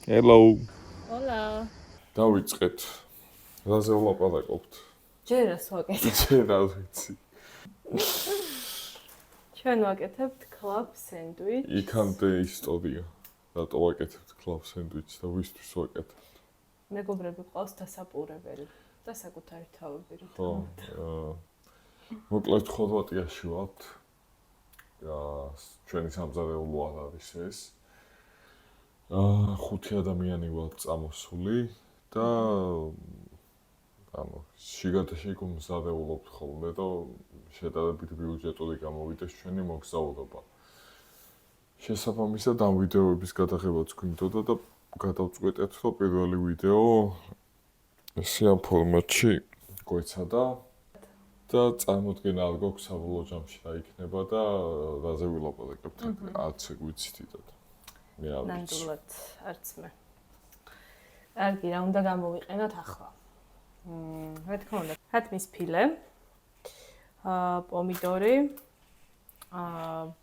Hello. Hola. დავიწყეთ. რაზე ვლაპარაკობთ? ჯერ რას ვაკეთებ? ჯერ არ ვიცი. ჩვენ ვაკეთებთ club sandwich. იქამდე ისტორია. რატო ვაკეთებთ club sandwich და ვისთვის ვაკეთებთ? მეგობრები ყავს დასაპურებელი და საკუთარი თავები რო. ხო. მოკლედ ხორვატიაში ვართ. ჩვენი სამზარეულო არ არის ეს. 5 ადამიანი ვართ წამოსული და შიგადაში გუმზარეულობთ ხოლმე და შედარებით ბიუჯეტური გამოვიდეს ჩვენი მოგზაურობა. შესაბამისად ამ ვიდეოების გადაღებაც გვინდოდა და გადავწყვეტეთ, რომ პირველი ვიდეო ესე ამ ფორმატში გვეცადა და წარმოდგენა არ გვაქვს საბოლოო ჯამში რა იქნება და რაზე ვილაპარაკებთ, არც ეგ ვიცით დიდად. მე არ ვიცი. ნამდვილად არც მე. კარგი, რა უნდა გამოვიყენოთ ახლა? რა თქმა უნდა, ხათმის ფილე, პომიდორი,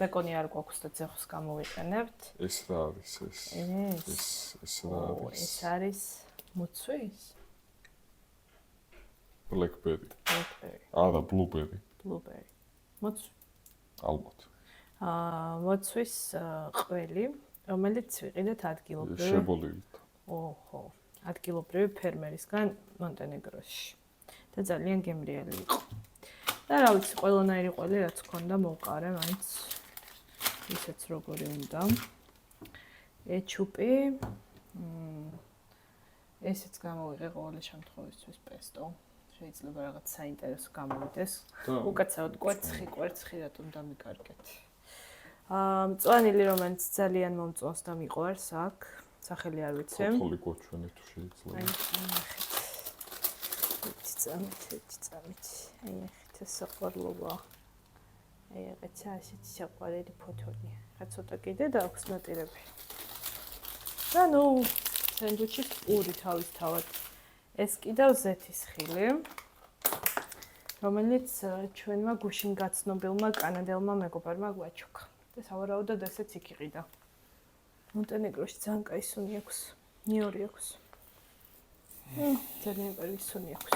ბეკონი არ გვაქვს და ძეხოს გამოვიყენებთ. ეს რა არის ეს? ეს რა არის? ეს არის მუცვის? Blackberry. Blackberry. არა, blueberry. Blueberry. მუცვი. ალბათ. მუცვის ყველი, რომელიც ვიყიდეთ ადგილობრივი. შებოლილით. ოჰო. ადგილობრივი ფერმერისგან მონტენეგროში. და ძალიან გემრიელი იყო. და რა ვიცი, ყველანაირი ყველი რაც ქონდა მოვყარე, მაინც ისეც როგორი უნდა. ეჩუპი. ესეც გამოვიღე ყოველი შემთხვევისთვის პესტო. შეიძლება რაღაც საინტერესო გამოვიდეს. უკაცრავად კვერცხი რატომ დამიკარგეთ. მწვანილი რომელიც ძალიან მომწონს და მიყვარს აქ. სახელი არ ვიცი. ქოთოლი გვაჩვენე თუ შეიძლება. აი წამით. აი ეს საყვარლობა. აი რაღაცა ასეთი საყვარელი ფოთოლია. რა ცოტა კიდე და აქვს ნატირები. და ნუ სენდვიჩის პური თავისთავად. ეს კიდევ ზეთის ხილი, რომელიც ჩვენმა გუშინ გაცნობილმა კანადელმა მეგობარმა გვაჩუქა. და სავარაუდოდ ესეც იქ იყიდა. მონტენეგროში ძალიან კაი სუნი აქვს. ნიორი აქვს. ძალიან კარგი სუნი აქვს.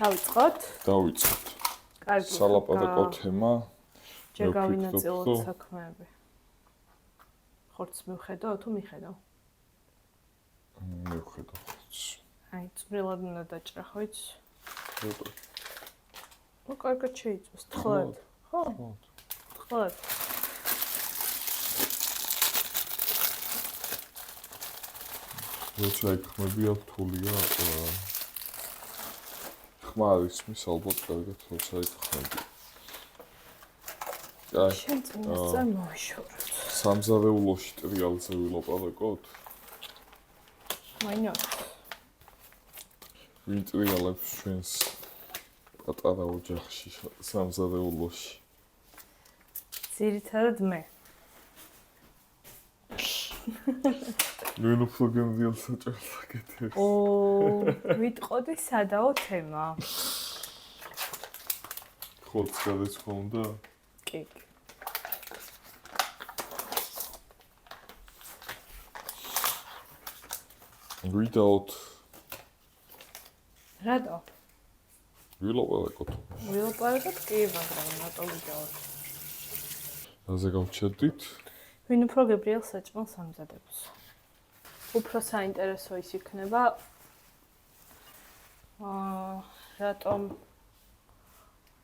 დავიწყოთ? დავიწყოთ. კარგი. სალაპარაკო თემა. ჯერ გავინაწილოთ საქმეები. ხორცს მივხედავ თუ მიხედავ? მივხედავ ხორცს. აი, წვრილად უნდა დაჭრა, ხო იცი? ხო. ნუ კარგად შეიწვეს, თხლად. ხო? თხლად. როცა იქ ხმები აქვს თულია, ხმა არის მის ალბათ კარგად როცა იქ ხმები. შენ წინას წარმოვიშოროთ. სამზარეულოში ტრიალზე ვილაპარაკოთ? Why not? ვინ ტრიალებს ჩვენს პატარა ოჯახში სამზარეულოში? ძირითადად მე. ვინ უფრო გემრიელ საჭარელს აკეთებს? ვიტყოდი სადაო თემა. ხორცს გადაწყო უნდა? კი. ვიდაოთ. რატო? ვილაპარაკოთ. ვილაპარაკოთ კი, მაგრამ რატო ვიდაოთ? რაზე გავჩერდით? ვინ უფრო გემრიელ საჭმელს ამზადებს? უფრო საინტერესო ის იქნება. რატომ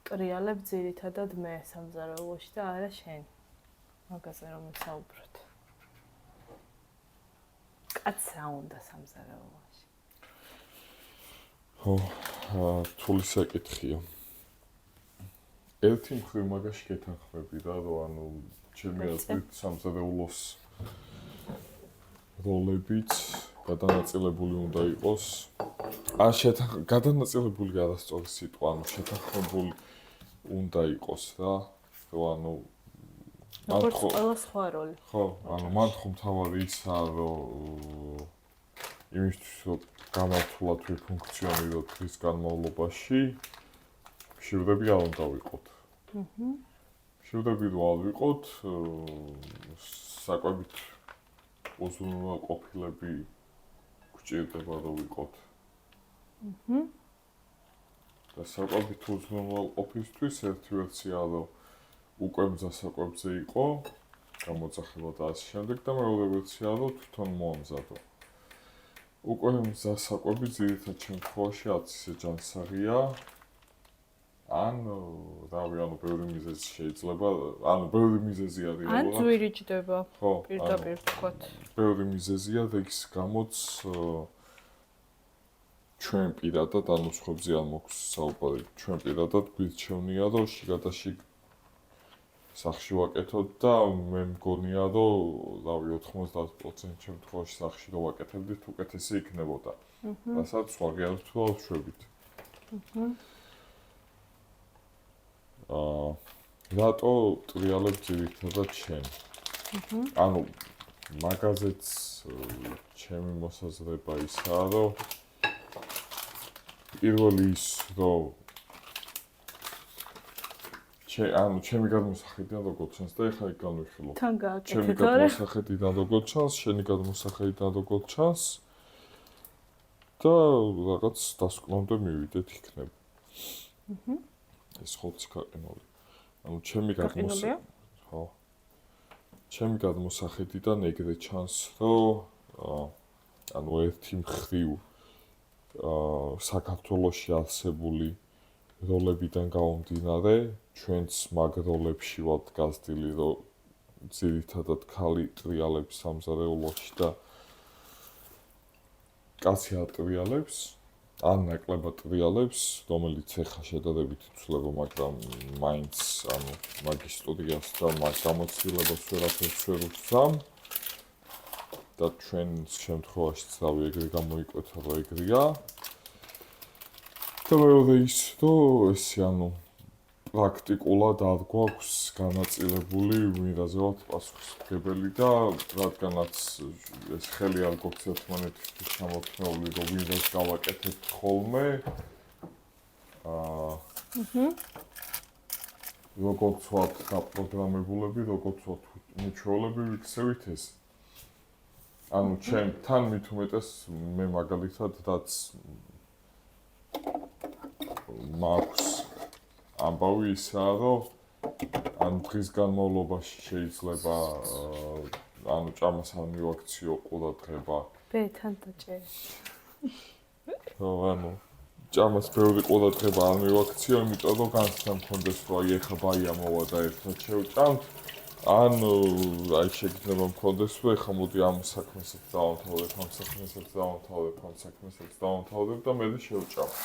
ტრიალებ ძირითადად მე სამზარეულოში და არა შენ? მაგაზე რომ ვისაუბროთ. კაც რა უნდა სამზარეულოში? ხო, თული საკითხია. ერთი მხრივ მაგაში გეთანხმები რა, რომ ანუ ჩემი აზრით სამზარეულოს როლებიც გადანაწილებული უნდა იყოს. გადანაწილებული არასწორი სიტყვა, ანუ შეთანხმებული უნდა იყოს რა, რომ ანუ როგორც ყველა სხვა როლი. ხო, ანუ მან ხომ თავარი ისაა, რომ იმისთვის რომ გამართულად ვიფუნქციონიროთ დღის განმავლობაში, მშვიდები არ უნდა ვიყოთ. მშვიდები რო არ ვიყოთ, საკვებით უზრუნველყოფილები გვჭირდება რომ ვიყოთ. და საკვებით უზრუნველყოფისთვის ერთი ვერსია რომ უკვე მზასაკვებზე იყო გამოძახება და ასე შემდეგ და მეორე ვერსია რომ თვითონ მოამზადო. უკვე მზასაკვები ძირითად შემთხვევაში აცისე ჯანსაღია ან რავი ანუ ბევრი მიზეზი შეიძლება ანუ ბევრი მიზეზია რეალურად ან ძვირი ჯდება ხო პირდაპირ თქვათ ბევრი მიზეზია და ის გამოც ჩვენ პირადად ანუ სხვებზე არ მოგვს საუბარი ჩვენ პირადად გვირჩევნია რომ შიგადაშიგ სახში ვაკეთოთ და მე მგონია რომ რავი 90% შემთხვევაში სახში რო ვაკეთებდით უკეთესი იქნებოდა რასაც ვაღიარებთ და ვშვებით რატო ტრიალებ ძირითადად შენ ანუ მაგაზეც ჩემი მოსაზრება ისაა რომ პირველი ის რომ ანუ ჩემი გადმოსახედიდან როგორ ჩანს და ეხლა იქ განვიხილო. თან გააკეთეთ ჩემი გადმოსახედიდან როგორ ჩანს, შენი გადმოსახედიდან როგორ ჩანს და რაღაც დასკვნამდე მივიდეთ იქნება. ეს ხოც გაყინული. ანუ ჩემი ხო. ჩემი გადმოსახედიდან ეგრე ჩანს, რომ ანუ ერთი მხრივ საქართველოში არსებული როლებიდან გამომდინარე ჩვენც მაგ როლებში ვართ გაზრდილი რომ ძირითადად ქალი ტრიალებს სამზარეულოში და კაცი ატრიალებს ან ნაკლებად ტრიალებს რომელიც ეხა შედარებით იცვლება მაგრამ მაინც ანუ მაგის სტუდიას და მაგ გამოცდილებას ვერაფერს ვერ ვგზამ და ჩვენ შემთხვევაშიც რავი ეგრე გამოიკვეთა რომ ეგრეა და მეორე ის რომ ესე ანუ პრაქტიკულად არ გვაქვს განაწილებული ვიღაზე ვართ პასუხისმგებელი და რადგანაც ეს ხელი არ გვაქვს ერთმანეთისთვის ჩამოთმეული რომ ვიღას გავაკეთებთ ხოლმე როგორც ვართ დაპროგრამებულები როგორც ვართ მიჩვეულები ვიქცევით ეს ანუ თან მით უმეტეს მე მაგალითად რაც მაქვს ამბავი ისაა რომ ან დღის განმავლობაში შეიძლება ანუ ჭამას არ მივაქციო ყურადღება ბე თან დაჭერი ხო ანუ ჭამას ბევრი ყურადღება არ მივაქციო იმიტომ რომ განცდა მქონდეს რომ აი ეხა ბაია მოვა და ერთად შევჭამთ ან აი შეგიძლია მქონდეს რომ ეხა მოდი ამ საქმესაც დავამთავრებ ამ საქმესაც დავამთავრებ და მე შევჭამ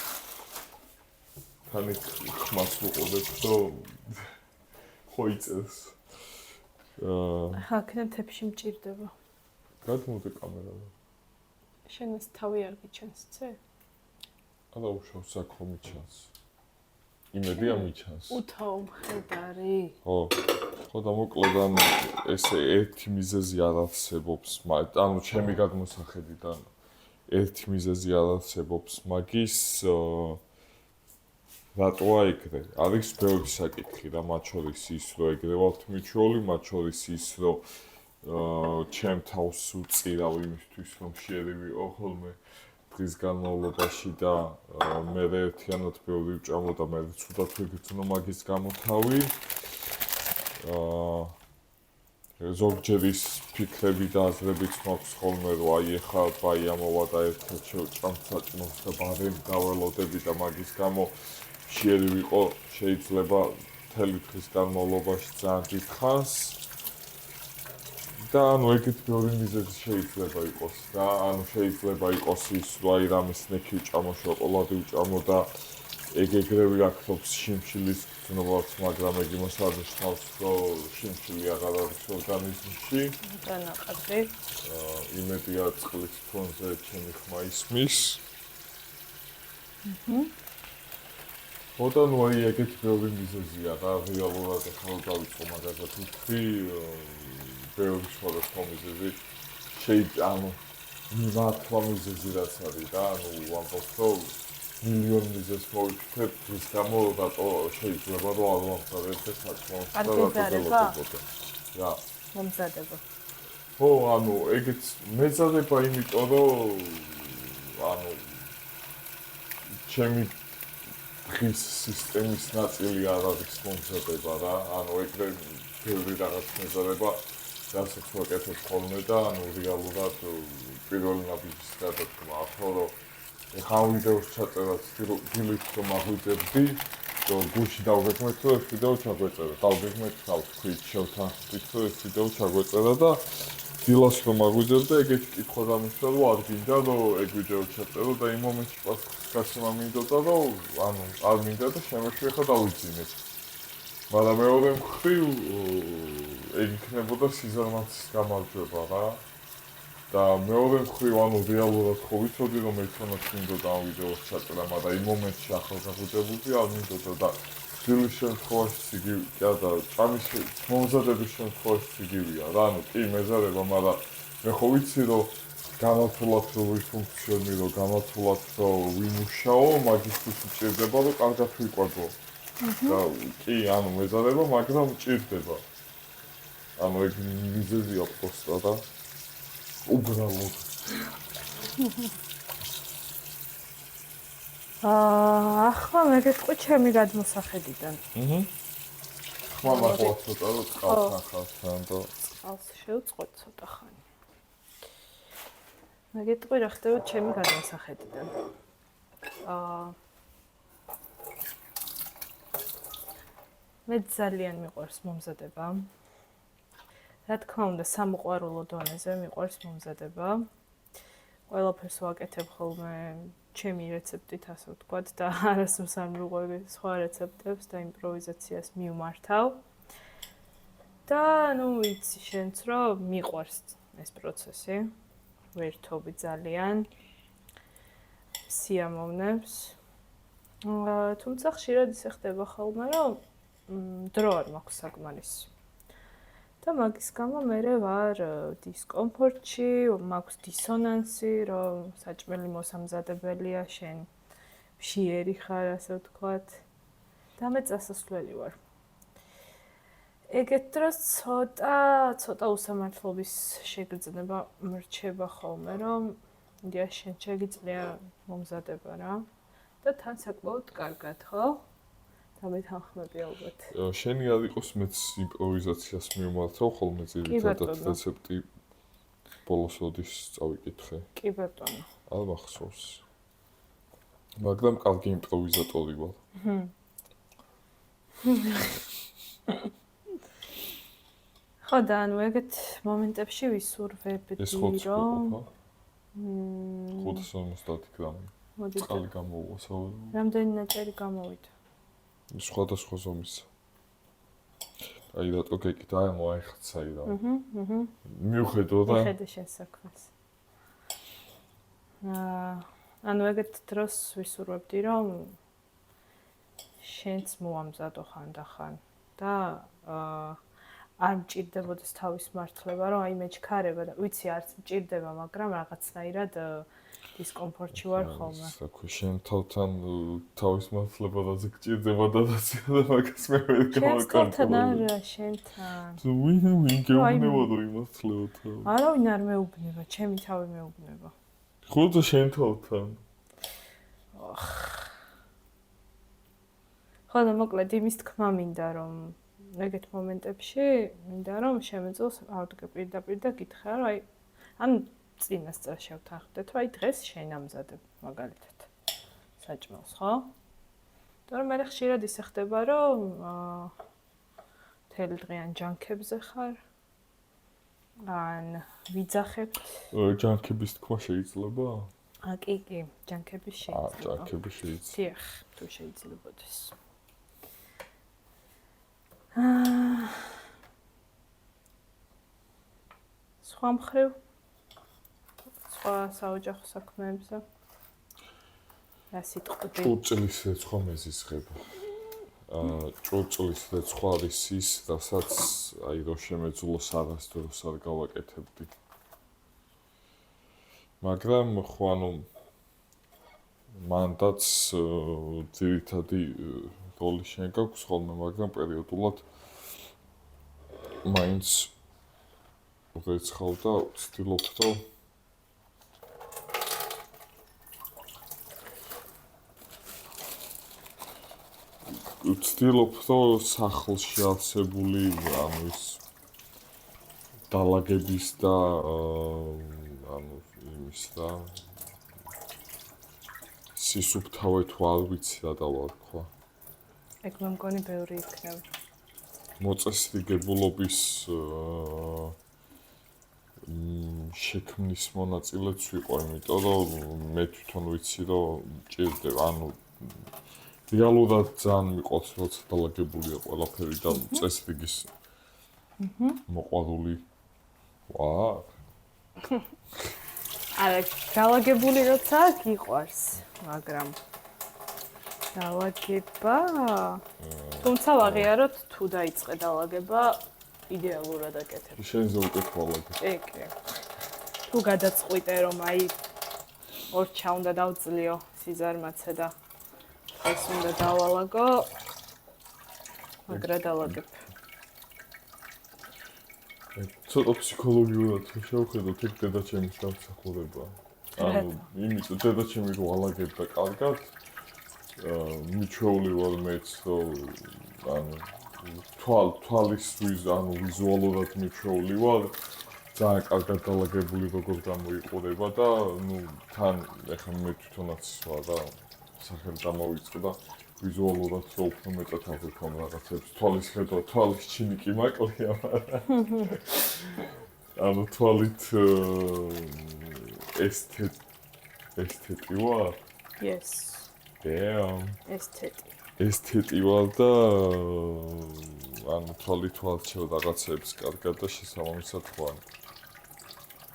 თანით ხმას ვუყურებ რომ ხო იწევს ხა ქნათებში მჭირდება გადმოვდე კამერაზე შენს თავი არ გიჩანს ცე არა უშავს აქ რომ მიჩანს იმედია მიჩანს უთავ მხედარი ხო ხო და მოკლედ ანუ ესე ერთი მიზეზი არ არსებობს ანუ ჩემი გადმოსახედიდან ერთი მიზეზი არ არსებობს მაგის რატოა ეგრე? არის ბევრი საკითხი რა, მათ შორის ის, რომ ეგრე ვართ მიჩვეული, მათ შორის ის, რომ ჩემ თავს უწირავ იმისთვის, რომ შეერი ვიყო ხოლმე დღის განმავლობაში და მე ერთიანად ბევრი ვჭამო და მე ცუდად ვიგრძნო მაგის გამო თავი. ზოგჯერ ის ფიქრები და აზრებიც მაქვს ხოლმე, რომ აი ეხლა ბაია მოვა და ერთად შევჭამთ საჭმელს და ბარემ დაველოდები და მაგის გამო შეერი ვიყო შეიძლება მთელი დღის განმავლობაში ძალიან დიდ ხანს და ანუ ეგეთ ბევრი მიზეზი შეიძლება იყოს და ანუ შეიძლება იყოს ის რომ აი რამე სნექი ვჭამო შოკოლადი ვჭამო და ეგრევე აქნობს შიმშილის გრძნობას მაგრამ ეგ იმას არ ნიშნავს რომ შიმშილი აღარ არის ორგანიზმში და ნაყარდი იმედია წყლის ფონზე ჩემი ხმა ისმის ხოდა ნუ აი ეგეთი ბევრი მიზეზია და რეალურად ახლა დავიწყო მაგაზე თქვი ბევრი სხვადასხვა მიზეზი შეიძლება ანუ მართლა მიზეზი რაც არის და ანუ ვამბობ რომ მილიონი მიზეზს მოვიფიქრებ ის გამო რატო შეიძლება რომ არ ვამთავრებ და საჭმელს და რატო რა მომზადება ხო, ანუ ეგეც მეძადება იმიტომ რომ ანუ ჩემი დღის სისტემის ნაწილი არ არის მომზადება რა. ანუ ეგრე ბევრი რაღაც მეძადება რასაც ვაკეთებ ხოლმე და ანუ რეალურად პირველი ნაბიჯის გადადგმა ახლა რომ ეხა ვიდეოს ჩაწერაც დილით რომ აღვიძებდი რომ გუში დავგეგმეთ რომ ეს ვიდეო ჩაგვეწერა დავგეგმეთ თქვით შევთანხმდით რომ ეს ვიდეო ჩაგვეწერა და დილას რომ აღვიძებდა ეგეთი კითხვა დამისვა რომ არ გინდა რომ ეგ ვიდეო ჩაწერო და იმ მომენტში პასუხის გაცემა მინდოდა რომ ანუ არ მინდა და შემეშვი ხა დავიძინეთ მაგრამ მეორე მხრივ ეგ იქნებოდა სიზარმაცის გამარჯვება რა და მეორე მხრივ ანუ რეალურად ხო ვიცოდი რომ ერთმანეთს მინდოდა ამ ვიდეოს ჩაწერა მაგრამ იმ მომენტში ახალ გაღვიძებულდი არ მინდოდა და ძილის შემთხვევაში იგივე და ჭამის მომზადების შემთხვევაში იგივეა რა ანუ კი მეზარება მაგრამ მე ხო ვიცი რომ გამართულად რომ ვიფუნქციონირო გამართულად რომ ვიმუშაო მაგისთვის მჭირდება რომ კარგად ვიყვარდო და კი ანუ მეზარება მაგრამ მჭირდება ანუ ეგ მიზეზია პოსტა და უბრალოდ ახლა მე გეტყვი ჩემი გადმოსახედიდან. ხმა ნახვა ცოტა რომ წყალს ნახავთან და წყალს შევწყვეტ ცოტა ხანი. მე გეტყვი რა ხდება ჩემი გადმოსახედიდან. მე ძალიან მიყვარს მომზადება. რა თქმა უნდა, სამოყვარულო დონეზე მიყვარს მომზადება. ყველაფერს ვაკეთებ ხოლმე ჩემი რეცეპტით, ასე ვთქვათ, და არასდროს არ მივყვები სხვა რეცეპტებს და იმპროვიზაციას მივმართავ. და ნუ ვიცი შენც რომ მიყვარს ეს პროცესი. ვერთობი ძალიან სიამოვნებს. თუმცა ხშირად ისე ხდება ხოლმე, რომ დრო არ მაქვს საკმარისი. და მაგის გამო მე ვარ დისკომფორტში, მაქვს დისონანსი, რომ საჭმელი მოსამზადებელია, შენ მშიერი ხარ, ასე ვთქვათ. და მე წასასვლელი ვარ. ეგეთ დროს ცოტა უსამართლობის შეგრძნება მრჩება ხოლმე, რომ იდეა შენ შეგიძლია მომზადება რა და თან საკმაოდ კარგად, ხო? დამეთანხმები ალბათ. შენი არ იყოს მეც იმპროვიზაციას მიმართავ ხოლმე ძირითადად რეცეპტი ბოლოს ოდის წავიკითხე. კი ბატონო. არ მახსოვს. მაგრამ კარგი იმპროვიზატორი ვარ. ხო და ანუ ეგეთ მომენტებში ვისურვებდი რომ 550 გრამი. წყალი გამოუვა საერთოდ. რამდენი ნაჭერი გამოვიდა? სხვადასხვა ზომისა. აი რატო გეკითხა აი მოახცა ირა. მივხედო და მიხედე შენ საქმეს. ანუ ეგეთ დროს ვისურვებდი რომ შენც მოამზადო ხანდახან და არ მჭირდებოდეს თავის მართლება, რომ აი მეჩქარება და ვიცი არც მჭირდება, მაგრამ რაღაცნაირად დისკომფორტში ვარ ხოლმე. საქმე შენ თავთან თავის მართლება რაზე გჭირდება და დაცია მაგას მე ვერ გავაკეთებ. შენთან არა, შენთან. ვინ გეუბნება რომ იმართლება თავი? არავინ არ მეუბნება, ჩემი თავი მეუბნება. ხო და შენ თავთან. ხო და მოკლედ იმის თქმა მინდა რომ ეგეთ მომენტებში მინდა რომ შემეწოს ავდგე პირდაპირ და გითხრა რომ აი ან წინასწარ შევთანხმდეთ რომ აი დღეს შენ ამზადებ მაგალითად საჭმელს ხო? თორემ მე ხშირად ისე ხდება რომ თელი დღიან ჯანქებზე ხარ ან ვიძახებთ ჯანქების თქმა შეიძლება? კი, ჯანქები შეიძლება. ჯანქები შეიძლება. დიახ, თუ შეიძლებოდეს. სხვა მხრივ სხვა საოჯახო საქმეებზე რა სიტყვები? ჭურჭლის რეცხვა მეზისხება. ჭურჭლის რეცხვა არის ის, რასაც აი რო შემეძლოს არასდროს არ გავაკეთებდი. მაგრამ ხო ანუ მანდაც ძირითადი როლი შენ გაქვს ხოლმე, მაგრამ პერიოდულად მაინც რეცხავ და ვცდილობ რომ სახლში არსებული ის დალაგების და იმის და სისუფთავე თუ არ ვიცი რა დავარქვა. ეგ მე მგონი ბევრი იქნება. მოწესრიგებულობის შექმნის მონაწილეც ვიყო, იმიტომ რომ მე თვითონ ვიცი რომ ჭირდება, რეალურად ძალიან მიყვარს როცა დალაგებულია ყველაფერი და წესრიგის მოყვარული ვარ. არა, დალაგებული როცა გიყვარს, მაგრამ დალაგება თუმცა ვაღიაროთ თუ დაიწყე დალაგება იდეალურად აკეთებ. შენზე უკეთვალად. კი. თუ გადაწყვიტე რომ აი ორჩა უნდა დავწლიო სიზარმაცე და ეს უნდა დავალაგო, მაგრა დალაგებ. ცოტა ფსიქოლოგიურად შევხედოთ ეგ დედაჩემის დამსახურებაა. იმიტომ დედაჩემი რო ალაგებდა კარგად, მიჩვეული ვარ მეც რომ თვალის ვიზუალურად მიჩვეული ვარ, ძალიან კარგად დალაგებული როგორ გამოიყურება და თან ეხლა მე თვითონაც ვარ და სახელი დამოვიწყდა და ვიზუალურად რო უფრო მეტად აღვიქვამ რაღაცებს, თვალის ხედვა, თვალის ჩინიკი მაკლია, მაგრამ თვალით ესთეტი ვარ? Yes. ესთეტი ვარ და თვალით ვარჩევ რაღაცებს კარგად და შესაბამისად ვარ.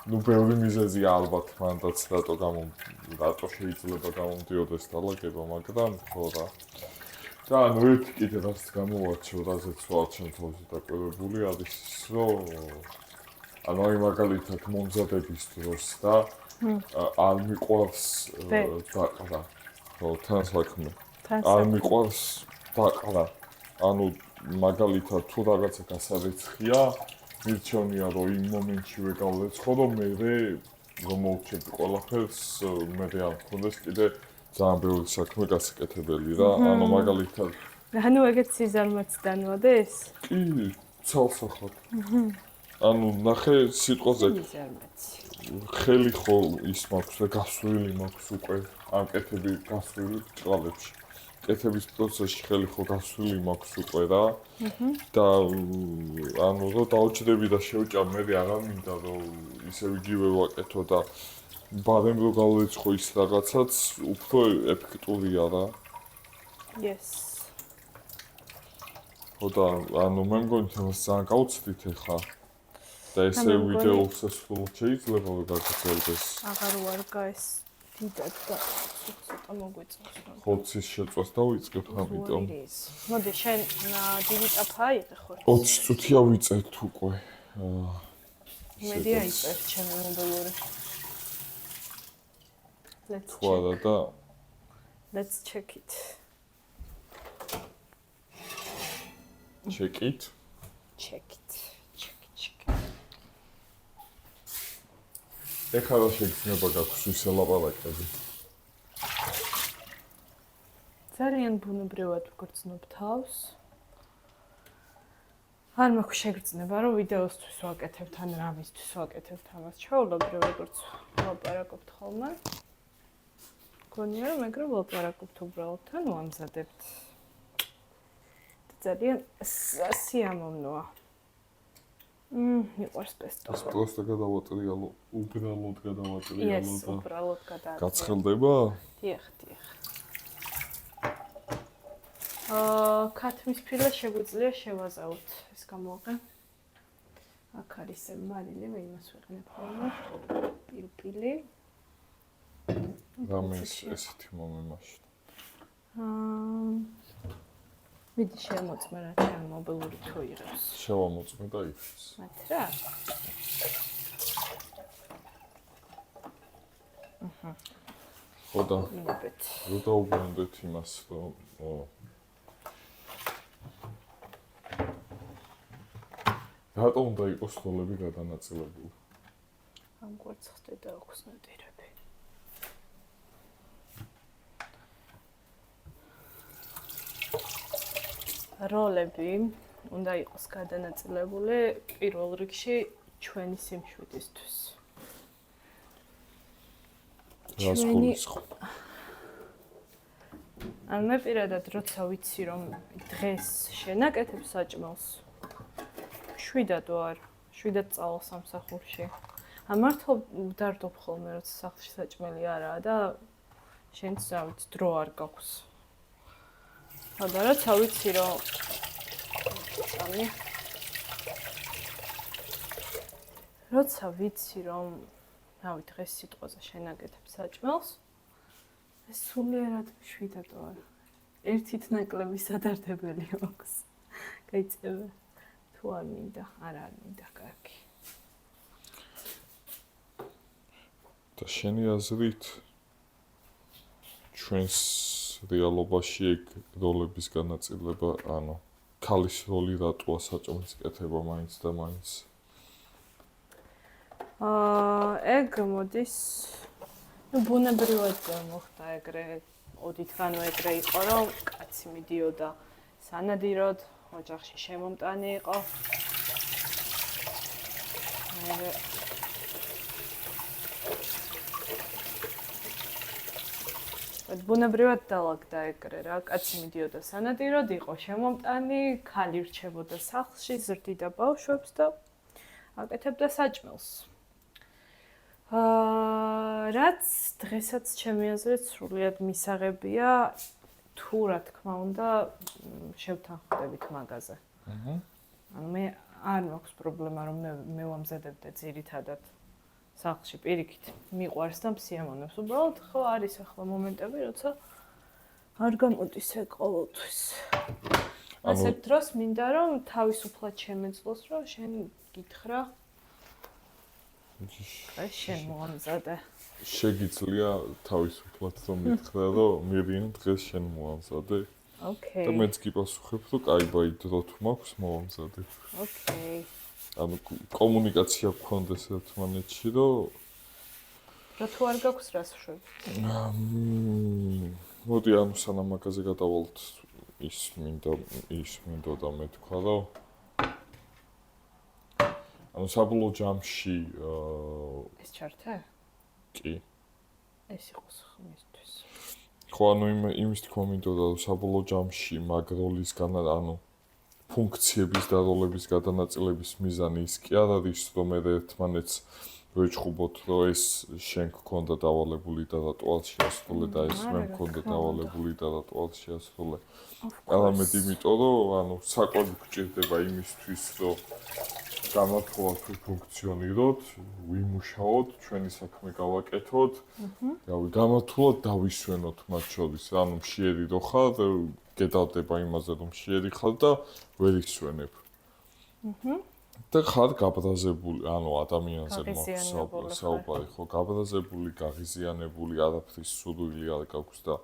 ბევრი მიზეზი ალბათ მანდაც რატო შეიძლება გამომდიოდეს დალაგება, მაგრამ ხო რა. და ერთი კიდე რაც გამოვარჩევ, რაზეც ვარ ჩემ თავზე დაკვირვებული, არის რომ აი მაგალითად მომზადების დროს და არ მიყვარს დაყრა. ხო, თან საქმე. არ მიყვარს დაყრა. მაგალითად თუ რაღაცა გასარეცხია, მირჩევნია რომ იმ მომენტშივე გავლეცხო, რომ მე რომ მოვჩები ყველაფერს, მე არ მქონდეს კიდე ძალიან ბევრი საქმე გასაკეთებელი რა. მაგალითად ეგეც სიზარმაციდან მოდის? კი, ცალსახად. ნახე სიტყვაზე ხელი ხო ის მაქვს და გასვლილი მაქვს უკვე ან კეთები გასვლილი ჭრალებში. კეთების პროცესში ხელი ხო გასვლილი მაქვს უკვე რა. და რომ დავჭდები და შევჭამ მე აღარ მინდა რომ ისევ იგივე ვაკეთო და ბარემ რო გავლეცხო ის რაღაცაც უფრო ეფექტურია რა. Yes. ხო და მე მგონი თავს ძალიან გავცდით ახლა. და ესე ვიდეო უსასრულოდ შეიძლება რომ გაგრძელდეს. აღარ ვარგა ეს დიდად და ცოტა მოგვიწევს. 20-ის შეწვას დავიწყებ ამიტომ. მოდი შენ დიდი ტაფა აიღე ხო? 20 წუთია ვიწერთ უკვე. მედი აიწერ ჩემი მობილური. Let's check it. Check it. ეხლა რა შეგრძნება გაქვს ვისელაპარაკები? ძალიან ბუნებრივად ვგრძნობ თავს. არ მაქვს შეგრძნება რომ ვიდეოსთვის ვაკეთებთ ან რამისთვის ვაკეთებთ ამას. ჩვეულებრივ როგორც ვლაპარაკობთ ხოლმე. გონია რომ ეგრე ვლაპარაკობთ უბრალოდ ან ვამზადებთ. ძალიან სიამოვნოა. მიყვარს პესტო. პროსტა გადავატრიალო, უბრალოდ გადავატრიალო და უბრალოდ გადავატრიალო. გაცხელდება? დიახ. ქათმის ფილე შეგვიძლია შევაზავოთ. ეს გამოვაყენ. აქ არის მარილი, მე იმას ვიყენებ ხოლმე. პილპილი. რამეს ესეთი მომემაშინ. მიდი შემოწმე რა ჩემ მობილური თუ იღებს. შევამოწმე და იფის. მათ რა. ხო და რო დაუბრუნდეთ იმას, რომ რატომ უნდა იყოს როლები გადანაწილებული? ამ კვერცხზე და აქვს ნოტირები. როლები უნდა იყოს გადანაწილებული პირველ რიგში ჩვენი სიმშვიდისთვის. რას გულისხმობ? ან მე პირადად როცა ვიცი რომ დღეს შენაკეთებ საჭმელს შვიდად ვარ, შვიდად წავალ სამსახურში. ან მართლა ვდარდობ ხოლმე როცა სახლში საჭმელი არაა და შენც რა ვიცი დრო არ გაქვს. და როცა ვიცი რომ როცა ვიცი რომ რავი დღეს სიტყვაზე შენაკეთებ საჭმელს ეს სულიერად შვიდად ვარ. ერთით ნაკლები სადარდებელი მაქვს. გაიწევე. თუ არ მინდა, არ მინდა, კარგი. და შენი აზრით ჩვენს რეალობაში ეგ როლების განაწილება, ანუ ქალის როლი რატოა საჭმლის კეთება მაინც და მაინც? ეგ მოდის ბუნებრივად მოხდა ეგრე, ოდითგანვე ეგრე იყო, რომ კაცი მიდიოდა სანადიროდ, ოჯახში შემომტანი იყო. ბუნებრივად დაალაგდა ეგრე რა, კაცი მიდიოდა სანადიროდ, იყო შემომტანი, ქალი რჩებოდა სახლში, ზრდიდა ბავშვებს და აკეთებდა საჭმელს. რაც დღესაც ჩემი აზრით სრულიად მისაღებია, თუ რა თქმა უნდა შევთანხმდებით მაგაზე. ანუ მე არ მაქვს პრობლემა რომ მე ვამზადებდე ძირითადად სახლში პირიქით მიყვარს და მსიამოვნებს. უბრალოდ ხო არის ახლა მომენტები, როცა არ გამოდის ეგ ყოველთვის. ასეთ დროს მინდა რომ თავისუფლად შემეძლოს, რომ შენ გითხრა აი შენ მოამზადე. შეგიძლია თავისუფლად რომ მითხრა, რომ მირიან დღეს შენ მოამზადე. ოკეი. და მეც გიპასუხებ, რომ კაი ბაი დრო თუ მაქვს მოამზადე. ოკეი. ანუ კომუნიკაცია გქონდეს ერთმანეთში, რომ თუ არ გაქვს რას ვშვები. მოდი ანუ სანამ მაგაზე გადავალთ ის მინდო და მე თქვა, რომ ანუ საბოლოო ჯამში ეს ჩართე? კი. ეს იყოს ხმისთვის. ხო, ანუ იმის თქმა მინდოდა, რომ საბოლოო ჯამში მაგ როლის ანუ ფუნქციების და როლების გადანაწილების მიზანი ის კი არ არის, რომ მე ერთმანეთს ვეჭხუბოთ, რომ ეს შენ გქონდა დავალებული და რატოალ შეასრულე და ეს მე მქონდა დავალებული და რატოალ შეასრულე. არამედ იმიტომ, რომ ანუ საკვები გჭირდება იმისთვის, რომ გამართულად ვიფუნქციონიროთ, ვიმუშაოთ, ჩვენი საქმე გავაკეთოთ. რავი, გამართულად დავისვენოთ მათ შორის, ანუ მშიერი რო ხარ, გედავდება იმაზე, რომ მშიერი ხარ და ვერ ისვენებ. და ხარ გაბრაზებული, ანუ ადამიანზე მაქვს საუბარი, ხო, გაბრაზებული, გაღიზიანებული, არაფრის სურვილი არ გაქვს და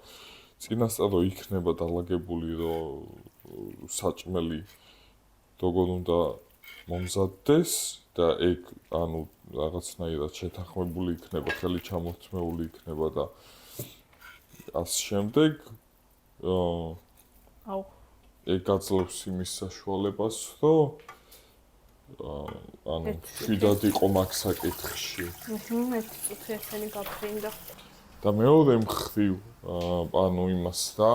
წინასწარ რო იქნება დალაგებული, რომ საჭმელი როგორ უნდა მომზადდეს და ეგ ანუ რაღაცნაირად შეთანხმებული იქნება, ხელი ჩამორთმეული იქნება და ასე შემდეგ ეგ გაძლევს იმის საშუალებას, რომ ანუ შვიდად იყო მაგ საკითხში. ერთი წუთი ესენი გაფრინდა. და მეორე მხრივ ანუ იმას რა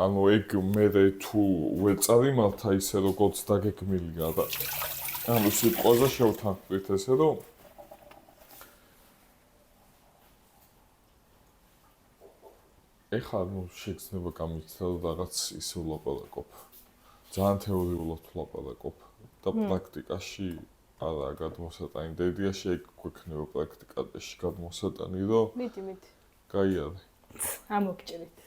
ანუ ეგ მე თუ ვეწავიმართ ისე როგორც დაგეგმილია და ანუ სიტყვაზე შევთანხმდით ესე რომ ეხლა ნუ შეგრძნება გამიცდა რომ რაღაც ისე ვლაპარაკობ. ძალიან თეორიულად ვლაპარაკობ და პრაქტიკაში არა გადმოსატანი. დედიაში ეგ გვექნება პრაქტიკაში გადმოსატანი, რომ მიდი. გაიარე. ამოგჭრით.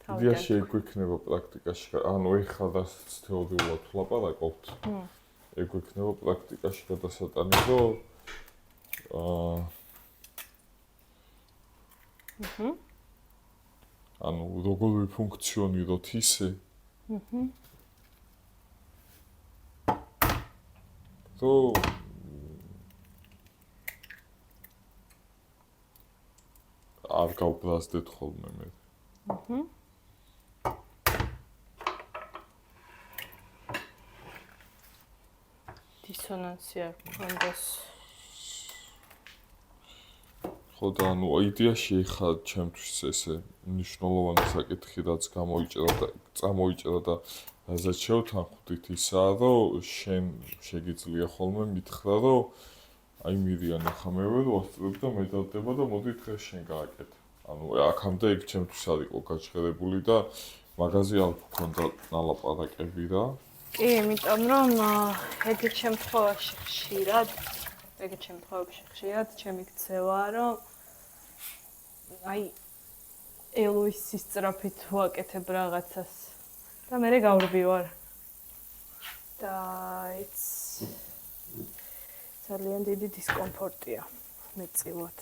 დედიაში ეგ გვექნება პრაქტიკაში, ანუ ეხლა რაც თეორიულად ვლაპარაკობთ. ეგ გვექნება პრაქტიკაში გადასატანი, რომ ანუ როგორ ვიფუნქციონიროთ ისე რომ არ გავბრაზდეთ ხოლმე მე. დისონანსი არ გქონდეს. ხო და ანუ იდეაში ხა ჩემთვის ესე მნიშვნელოვანი საკითხი რაც წამოიჭრა და რაზეც შევთანხმდით ისაა რომ შენ შეგიძლია ხოლმე მითხრა რომ აი მირიან ახლა მე ვერ ვასწრებ და მე დავდება და მოდი დღეს შენ გააკეთე. ანუ აქამდე იქ ჩემთვის არ იყო გაჩერებული და მაგაზე არ გქონდა ნალაპარაკები რა. კი, იმიტომ რომ ეგეთ შემთხვევაში ხშირად ჩემი ქცევაა რომ აი ელოისის სწრაფით ვაკეთებ რაღაცას და მე გავრბივარ. და it's ძალიან დიდი დისკომფორტია მეწილად.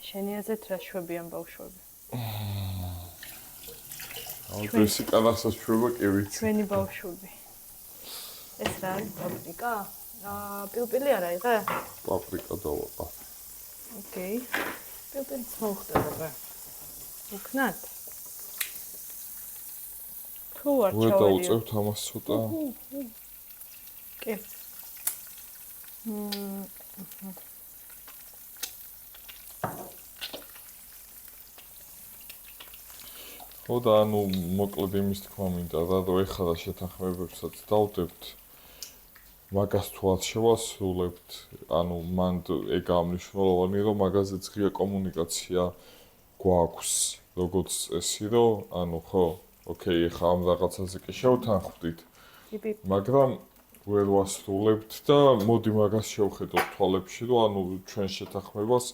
შენი აზრით რა შვებიან ბავშვები? ეს კანასაც შვება კი ვიცი. ჩვენი ბავშვები. ეს რა არის პაპრიკა? პილპილი არა იღე? პაპრიკა დავაყა. ოკეი. პილპილიც მოხდება. უკნათ? თუ არ ვერ ჩავერიო. დავუწევთ ამას ცოტა. კი. ხო და ანუ მოკლედ იმის თქმა მინდა რა რომ ეხლა შეთანხმებებსაც დავდებთ მაგას თუ არ შევასრულებთ ანუ მან ეგაა მნიშვნელოვანი რომ მაგაზეც ღია კომუნიკაცია გვაქვს როგორც წესი რომ ანუ ხო ოკეი ეხლა ამ რაღაცაზე კი შევთანხმდით მაგრამ ვერ ვასრულებთ და მოდი მაგას შევხედოთ თვალებში რომ ანუ ჩვენ შეთანხმებას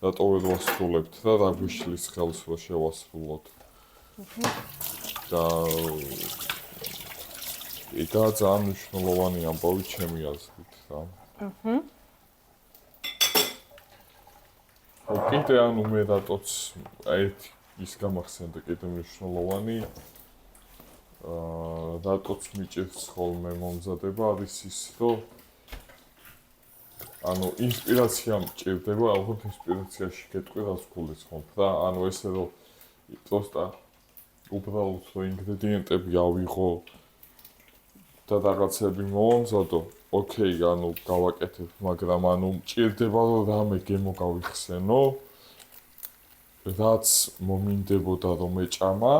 რატო ვერ ვასრულებთ და რა გვიშლის ხელს რომ შევასრულოთ და იგა ძალიან მნიშვნელოვანი ამბავი ჩემი აზრით რა. კიდე ანუ მე რატოც ერთი ის გამახსენდა კიდე მნიშვნელოვანი რატოც მიჭირს ხოლმე მომზადება არის ის რომ ანუ ინსპირაცია მჭირდება ალბათ ინსპირაციაში გეტყვი რას გულისხმობ რა ანუ ესე რომ პროსტა უბრალოდ რომ ინგრედიენტები ავიღო და რაღაცები მოვამზადო, ოკეი, ანუ გავაკეთებ, მაგრამ ანუ მჭირდება რომ რამე გემო გავიხსენო, რაც მომინდებოდა რომ ეჭამა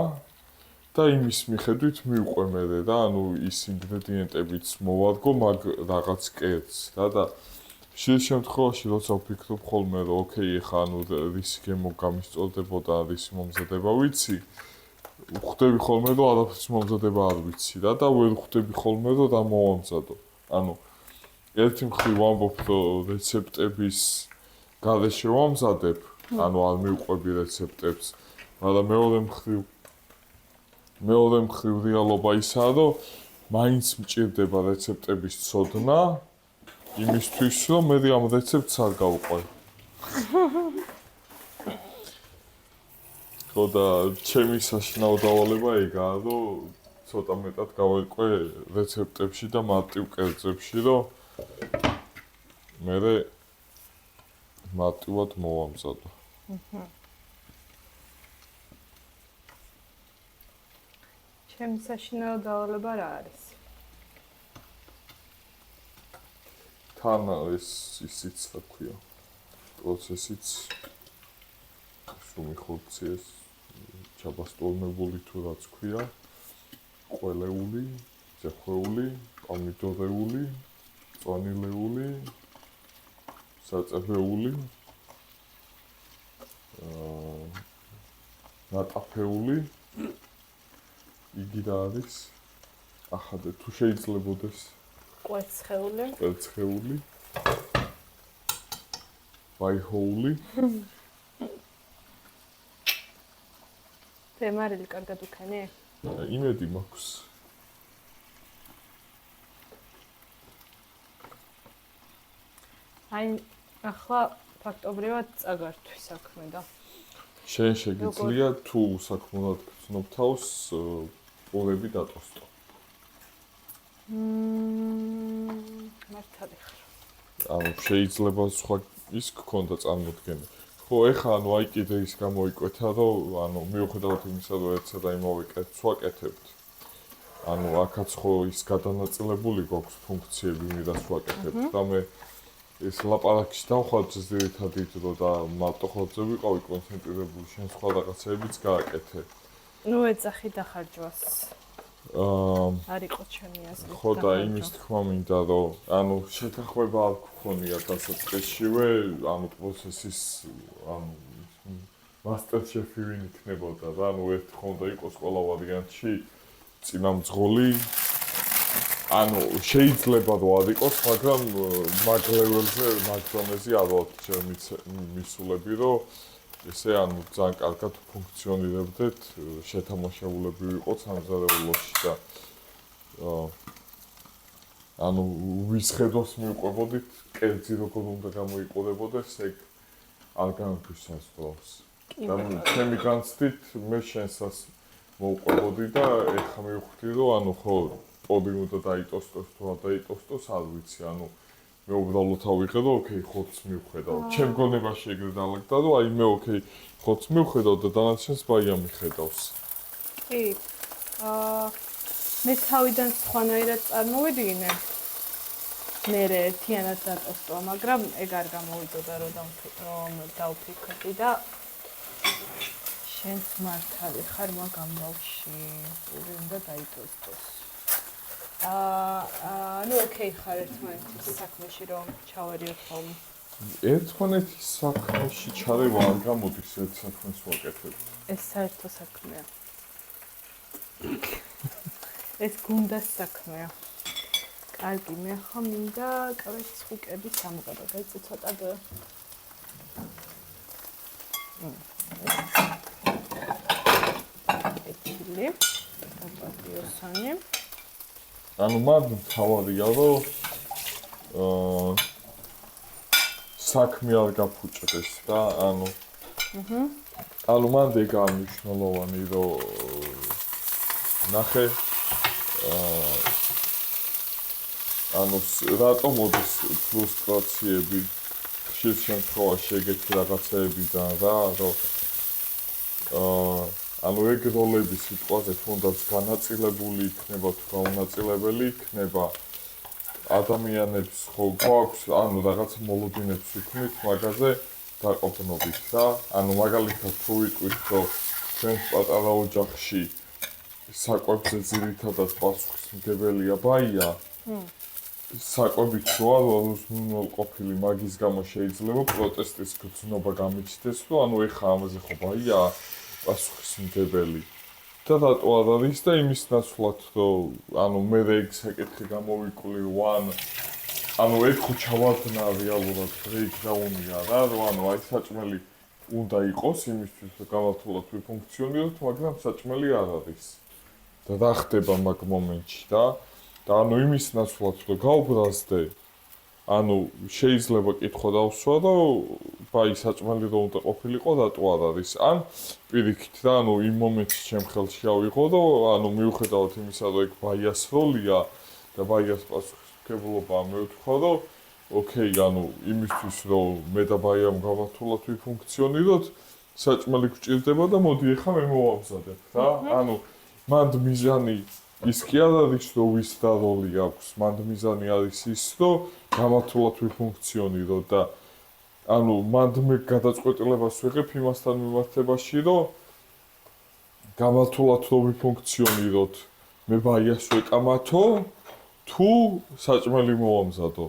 და იმის მიხედვით მივყვე მე და ანუ ის ინგრედიენტებიც მოვადგო მაგ რაღაც კერძს რა და შენ შემთხვევაში როცა ვფიქრობ ხოლმე რომ ოკეი, ხა ანუ რის გემო გამისწორდებოდა რის მომზადება ვიცი ხვდები ხოლმე რომ არაფრის მომზადება არ ვიცი რა და ვერ ხვდები ხოლმე რომ რა მოვამზადო. ანუ ერთი მხრივ ვამბობ რომ რეცეპტების გარეშე ვამზადებ, ანუ არ მივყვები რეცეპტებს, მაგრამ მეორე მხრივ რეალობა ისაა რომ მაინც მჭირდება რეცეპტების ცოდნა იმისთვის რომ მე ამ რეცეპტს არ გავყვე. ხო და ჩემი საშინაო დავალება ეგაა რომ ცოტა მეტად გავერკვე რეცეპტებში და მარტივ კერძებში რომ მე მარტივად მოვამზადო. ჩემი საშინაო დავალება რა არის? თან ისიც რა ქვია პროცესიც სუმიხორციეს ჩაბასტორმებული თუ რაც ქვია ყველეული, ზეხვეული, პომიდორეული, წონილეული, საწევეული, ნატაფეული იგი რა არის? ახლა თუ შეიძლებოდეს კვერცხეული, ვაიჰოული თემარილი კარგად უქენი? იმედი მაქვს. აი ახლა ფაქტობრივად წაგართვი საქმე და შენ შეგიძლია თუ საქმურად გრძნობ თავს ყურები დატოსტო. მართალი ხარ. ანუ შეიძლება სხვა ის გქონდა წარმოდგენა. ხო, ეხლა ანუ აი კიდე ის გამოიკვეთა, რომ ანუ მიუხედავად იმისა, რომ ერთსა და იმავე კეთს ვაკეთებთ. ანუ აქაც ხო ის გადანაწილებული გვაქვს ფუნქციები, ვინმეს ვაკეთებთ და მე ეს ლაპარაკში დავხვალ ძირითადად რომ და მარტო ხოლმე ვიყავი კონცენტრირებული, შენ სხვა რაღაცებიც გააკეთე. ნუ ეძახი დახარჯვას. არ იყო ჩემი აზრით. ხო და იმის თქმა მინდა რომ ანუ შეთანხმება არ გქონია დასაწყისშივე, ანუ პროცესის ანუ მასტერშეფი ვინ იქნებოდა და ანუ ერთი ხონდა იყოს ყველა ვარიანტში წინამძღოლი. ანუ შეიძლება რომ არ იყოს, მაგრამ მაგ ლეველზე, მაგ დონეზე არ ვარ მისულები, რომ ესე ანუ ძალიან კარგად ფუნქციონირებდეთ, შეთამაშებულები ვიყოთ სამზარეულოში და ანუ ვის ხედავს მივყვებოდით, კერძი როგორ უნდა გამოიყურებოდეს, ეგ არ გამთვის სასწავლოს. და ჩემი განცდით მე შენსაც მოვყვებოდი და ეხლა მივხვდი, რომ ანუ ხო პოდი უნდა დაიტოსტოს თუ არ დაიტოსტოს, არ ვიცი, ანუ მე უბრალოდ ავიღე და ოკეი, ხოც მივხედავ. ჩემ გონებაში ეგრე დაალაგდა, რომ აი მე ოკეი, ხოც მივხედავ და დანარჩენს ბაია მიხედავს. კი. მე თავიდან სხვანაირად წარმოვიდგინე. მე ერთიანად დატოსტვა, მაგრამ ეგ არ გამოვიდოდა რომ დავფიქრდი და შენც მართალი ხარ მაგ ამბავში, პური უნდა დაიტოსტოს. ნუ ოკეი ხარ ერთმანეთის საქმეში რომ ჩავერიოთ ხოლმე. ერთმანეთის საქმეში ჩარევა არ გამოდის ერთ საქმეს ვაკეთებ. ეს საერთო საქმეა. ეს გუნდას საქმეა. კარგი, მე ხომ მინდა კრეც ხუკების ამოღება, გაიწე ცოტა და ეთილი, დაპატიოსანი. ანუ მაგ თავარია რომ საქმე არ გაფუჭდეს და ანუ ანუ მან დეგა მნიშვნელოვანი რომ ნახე ანუ რატომ მოდის ფრუსტრაციები ხშირ შემთხვევაში ეგეთი რაღაცეებიდან რა რომ ანუ ეგ როლები სიტყვაზე თუნდაც განაწილებული იქნება თუ გაუნაწილებელი იქნება ადამიანებს ხო გვაქვს ანუ რაღაც მოლოდინებს ვიქმნით მაგაზე დაყრდნობით და ანუ მაგალითად თუ ვიტყვით რომ ჩვენს პატარა ოჯახში საკვებზე ძირითადად პასუხისმგებელია ბაია საკვები ჩვეა რომ ყოფილი მაგის გამო შეიძლება პროტესტის გრძნობა გამიჩნდეს რომ ანუ ეხა ამაზე ხო ბაია პასუხისმგებელი და რატო არ არის და იმის ნაცვლად რომ ანუ მე ეგ საკითხი გამოვიკვლიო ანუ ეგ ხო ჩავარდნა რეალურად ბრეიქდაუნია რა რომ ანუ აი საჭმელი უნდა იყოს იმისთვის რომ გამართულად ვიფუნქციონიროთ მაგრამ საჭმელი არ არის და რა ხდება მაგ მომენტში და ანუ იმის ნაცვლად რომ გავბრაზდე ანუ შეიძლება კითხვა დავსვა რომ ბაი საჭმელი რომ უნდა ყოფილიყო რატო არ არის ან პირიქით და ანუ იმ მომენტში ჩემ ხელში ავიღო რომ ანუ მიუხედავად იმისა რომ ეგ ბაიას როლია და ბაიას პასუხისმგებლობა მე ვთქვა რომ ოკეი ანუ იმისთვის რომ მე და ბაიამ გამართულად ვიფუნქციონიროთ საჭმელი გვჭირდება და მოდი ეხლა მე მოვამზადებ რა ანუ მანდ მიზანი ის კი არ არის რომ ვის და როლი აქვს მანდ მიზანი არის ის რომ გამართულად ვიფუნქციონიროთ და ანუ მანდ მე გადაწყვეტილებას ვიღებ იმასთან მიმართებაში რომ გამართულად რომ ვიფუნქციონიროთ მე ბაიას ვეკამათო თუ საჭმელი მოვამზადო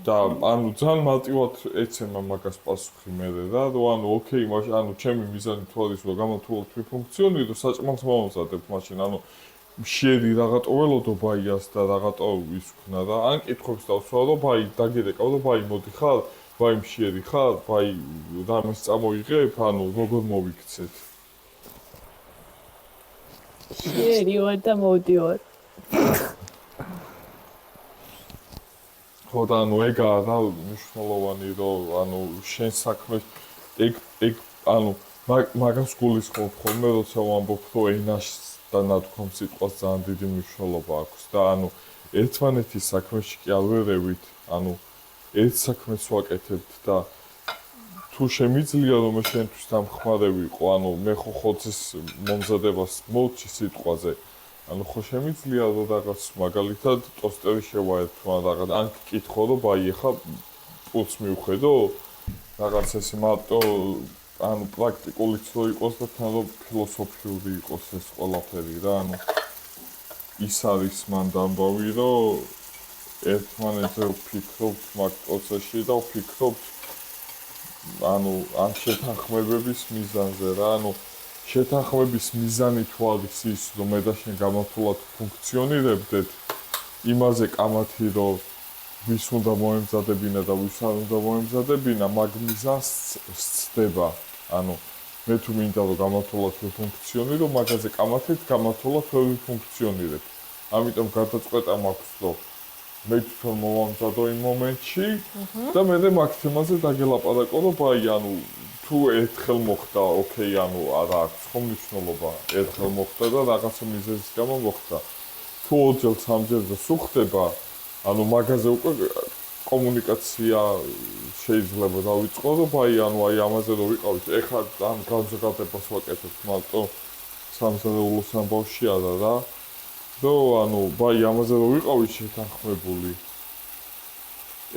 და ანუ ძალიან მარტივად ეცემა მაგას პასუხი მე რა რომ ანუ ოკეი მაშინ ანუ ჩემი მიზანი თუ არის რომ გამართულად ვიფუნქციონირო საჭმელს მოვამზადებ მაშინ ანუ შედი რაღაცო ველოდო ბაიას და რაღაცო ის ვქნა და ან კითხებს დავსვა რომ ბაი დაგირეკავ და ბაი მოდი ხარ ბაი მშიერი ხარ ბაი რამეს წამოიღებ ანუ როგორ მოვიქცეთ შიერი ვარ და მოდიوار ხო და ანუ ეგაა რა მნიშვნელოვანი რომ ანუ შენ საქმე ეგ ანუ მაგას გულისხმობ ხოლმე, როცა ვამბობ, რომ ენაში და ნათქვამ სიტყვას ძალიან დიდი მნიშვნელობა აქვს და ანუ ერთმანეთის საქმეში კი არ ვერევით, ანუ ერთ საქმეს ვაკეთებთ და თუ შემიძლია რომ შენთვის დამხმარე ვიყო, ანუ მე ხო ხოცის მომზადებას მოვჭი სიტყვაზე. ანუ ხო შემიძლია რომ რაღაც მაგალითად ტოსტერი შევაერთო ან რაღაც ან გკითხო რომ აი ეხა პულს მივხედო რაღაც ესე მარტო ანუ პრაქტიკულიც რო იყოს და თან რომ ფილოსოფიური იყოს ეს ყველაფერი რა ანუ ის არის მან დამბავი რომ ერთმანეთზე ვფიქრობთ მაგ პროცესში და ვფიქრობთ ანუ ამ შეთანხმებების მიზანზე რა ანუ შეთანხმების მიზანი თუ არის ის რომ მე და შენ გამართულად ფუნქციონირებდეთ იმაზე კამათი რომ ვის უნდა მოემზადებინა და ვის არ უნდა მოემზადებინა მაგ მიზანს სცდება ანუ მე თუ მინდა რომ გამართულად ვიფუნქციონირო მაგაზე კამათით გამართულად ვერ ვიფუნქციონირებ ამიტომ გადაწყვეტა მაქვს რომ მე თვითონ მოვამზადო იმ მომენტში და მე მაგ თემაზე დაგელაპარაკო რომ აი ანუ თუ ერთხელ მოხდა ოკეი ანუ არა აქვს ხომ მნიშვნელობა ერთხელ მოხდა და რაღაცა მიზეზის გამო მოხდა თუ ორჯერ სამჯერზე სულ ხდება ანუ მაგაზე უკვე კომუნიკაცია შეიძლება დავიწყო რომ აი ანუ აი ამაზე რომ ვიყავით ეხლა ამ განზოგადებას ვაკეთებთ მარტო სამზარეულოს ამბავში არა რა და ანუ აი ამაზე რომ ვიყავით შეთანხმებული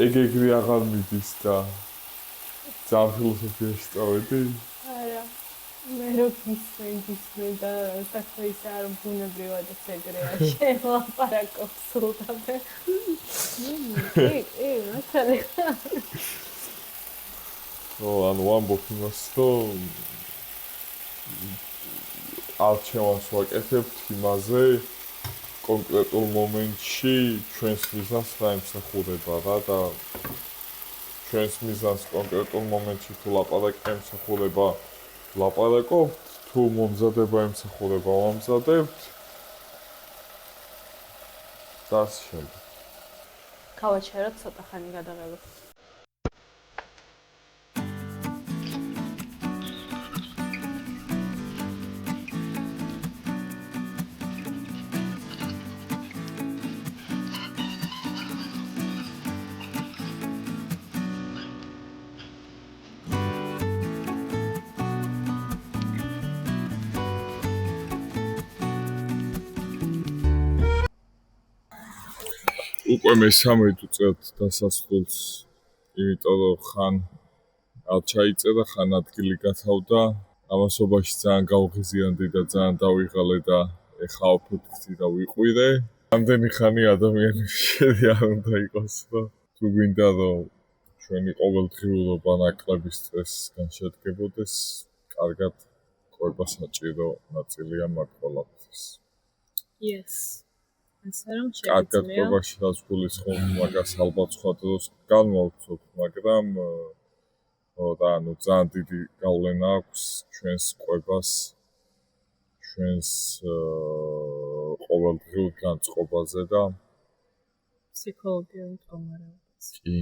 ეგ-ეგრე აღარ მიდის და ძალიან ფილოსოფიაში წავედი არა მე რო გისმენ და საქმე ის არ ბუნებრივად ეგრეა შელაპარაკო სულთაბე მართალი ანუ ამბობ იმას რომ არჩევანს ვაკეთებთ იმაზე კონკრეტულ მომენტში ჩვენს მიზანს რა ემსახურება რა და ჩვენს მიზანს კონკრეტულ მომენტში თუ ლაპარაკი ემსახურება ლაპარაკობთ თუ მომზადება ემსახურება ვამზადებთ და ასე შემდეგ გავაჩეროთ ცოტა ხანი გადაღება უკვე მე-13 წელს დასასრულს, იმიტომ რომ ხან არ ჩაიწერა, ხან ადგილი გათავდა, ამასობაში ძალიან გავღიზიანდი და ძალიან დავიღალე და ეხა ოფეთქი და ვიყვირე. რამდენი ხანი ადამიანი შედი არ უნდა იყოს, რომ თუ გვინდა რომ ჩვენი ყოველდღიურობა ნაკლები სტრესისგან შედგებოდეს, კარგად ყვება საჭირო ნაწილია მაგ ყველაფრის. Yes. ასერამ კარგად ყვებაში რაც გულისხმობ მაგას ალბათ სხვა დროს განვავცოთ, მაგრამ და ანუ ძალიან დიდი გავლენა აქვს ჩვენს ყვებას, ჩვენს ყოველდღიურ განწყობაზე და ფსიქოლოგიურ მდგომარეობას. კი.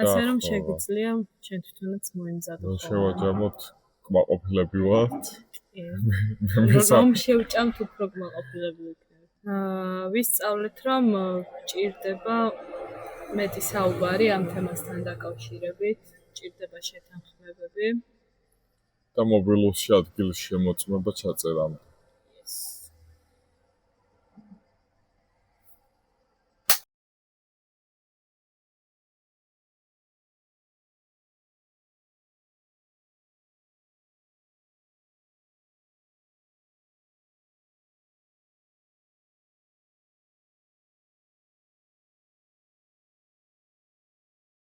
ასერამ შეგვიძლია ჩვენ თვითონაც მოიმზადოთ. შევაჯამოთ კმაყოფილები ვართ. რომ შევჭამთ უფრო კმაყოფილები ვიქნებით. ვისწავლეთ რომ ჭირდება მეტი საუბარი ამ თემასთან დაკავშირებით, ჭირდება შეთანხმებები და მობილურში ადგილის შემოწმება ჩაწერამდე.